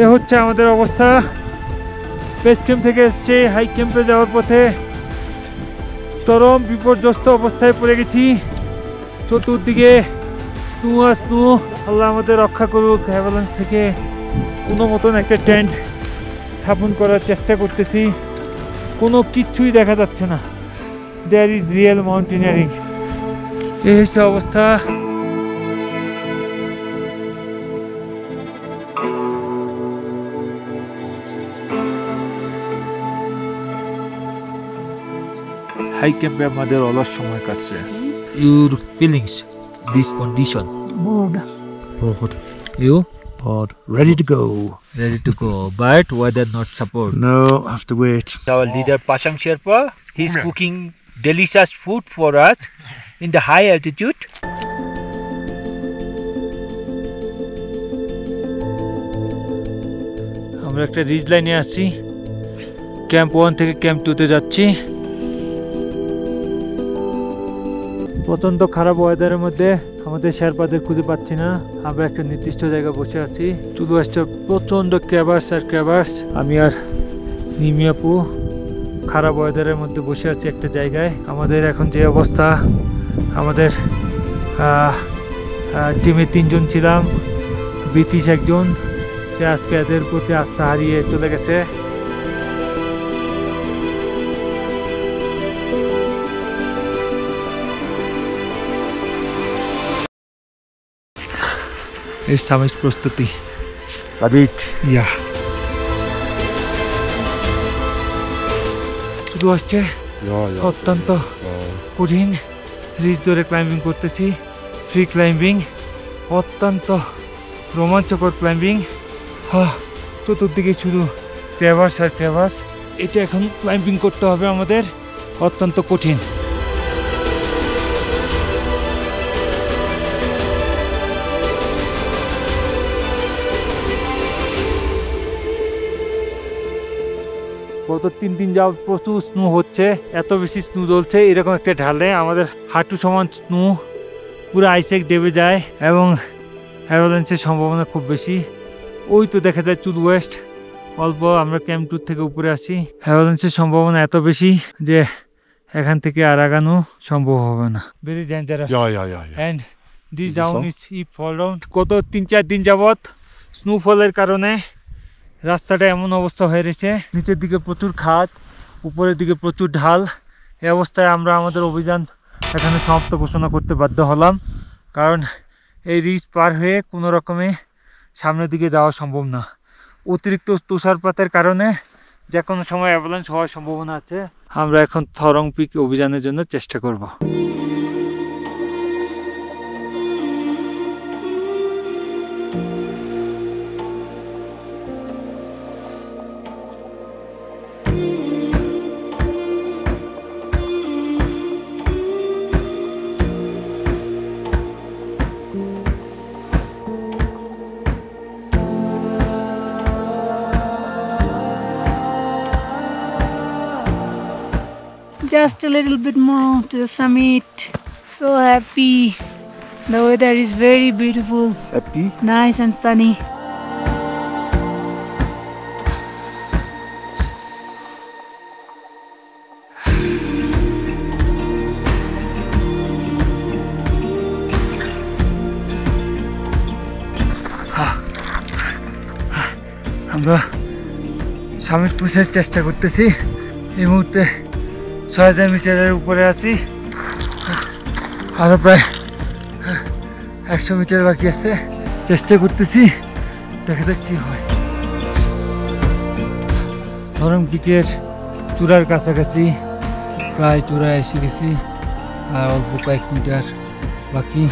এ হচ্ছে আমাদের অবস্থা। বেস ক্যাম্প থেকে এসছে হাই ক্যাম্পে যাওয়ার পথে চরম বিপর্যস্ত অবস্থায় পড়ে গেছি। চতুর্দিকে স্নো আর স্নো। আল্লাহ আমাদের রক্ষা করুক অ্যাভালান্স থেকে। কোনো মতন একটা টেন্ট স্থাপন করার চেষ্টা করতেছি, কোনো কিচ্ছুই দেখা যাচ্ছে না। There is real mountaineering. এই হচ্ছে অবস্থা। হাই ক্যাম্পে আমাদের অলস সময় কাটছে। Your feelings, this condition? Bored. Bored. You? Bored. Ready to go. Ready to go, but weather not support. No, have to wait. Our leader Pashang Sherpa, he's cooking delicious food for us in the high altitude. আমরা একটা ridge লাইনে আছি, camp 1 থেকে camp 2 তে যাচ্ছি। প্রচণ্ড খারাপ ওয়েদারের মধ্যে আমাদের শেরপাদের খুঁজে পাচ্ছি না। আমরা একটা নির্দিষ্ট জায়গায় বসে আছি। শুধু একটা প্রচণ্ড ক্যাভার্স আর ক্যাভার্স। আমি আর নিমিয়াপু খারাপ ওয়েদারের মধ্যে বসে আছি একটা জায়গায়। আমাদের এখন যে অবস্থা, আমাদের টিমে 3 জন ছিলাম, ব্রিটিশ একজন, সে আজকে এদের প্রতি আস্থা হারিয়ে চলে গেছে। এই সামিট প্রস্তুতি। Sabit. ইয়া শুরু হচ্ছে। অত্যন্ত কঠিন রিজ ধরে ক্লাইম্বিং করতেছি। ফ্রি ক্লাইম্বিং, অত্যন্ত রোমাঞ্চকর ক্লাইম্বিং। চতুর্দিকে শুধু ক্র্যাভার্স আর ক্র্যাভার্স। এটা এখন ক্লাইম্বিং করতে হবে আমাদের, অত্যন্ত কঠিন। গত 3 দিন যাওয়ার প্রচুর স্নো হচ্ছে, এত বেশি স্নো জ্বলছে। এরকম একটা ঢালে আমাদের হাঁটু সমান স্নো, পুরো আইসেক ডেবে যায় এবং অ্যাভালান্সের সম্ভাবনা খুব বেশি। ওই তো দেখা যায় চুল ওয়েস্ট, অল্প আমরা ক্যাম্প 2 থেকে উপরে আসি। অ্যাভালান্সের সম্ভাবনা এত বেশি যে এখান থেকে আর আগানো সম্ভব হবে না। Very dangerous. And this down is if fall down. গত 3-4 দিন যাবৎ স্নোফলের কারণে রাস্তাটা এমন অবস্থা হয়ে রয়েছে, নিচের দিকে প্রচুর খাদ, উপরের দিকে প্রচুর ঢাল। এই অবস্থায় আমরা আমাদের অভিযান এখানে সমাপ্ত ঘোষণা করতে বাধ্য হলাম, কারণ এই রিজ পার হয়ে কোনো রকমে সামনের দিকে যাওয়া সম্ভব না। অতিরিক্ত তুষারপাতের কারণে যে কোনো সময় অ্যাভালান্স হওয়ার সম্ভাবনা আছে। আমরা এখন থরং পিক অভিযানের জন্য চেষ্টা করব। Just a little bit more to the summit. So happy. The weather is very beautiful. Happy? Nice and sunny. আমরা সামিট পৌঁছার চেষ্টা করতেছি। এই মুহূর্তে 6000 মিটারের উপরে আছি, আরও প্রায় 100 মিটার বাকি আছে। চেষ্টা করতেছি, দেখা যাক কী হয়। থরং পিকের চূড়ার কাছাকাছি, প্রায় চূড়ায় এসে গেছি, আর অল্প কয়েক মিটার বাকি।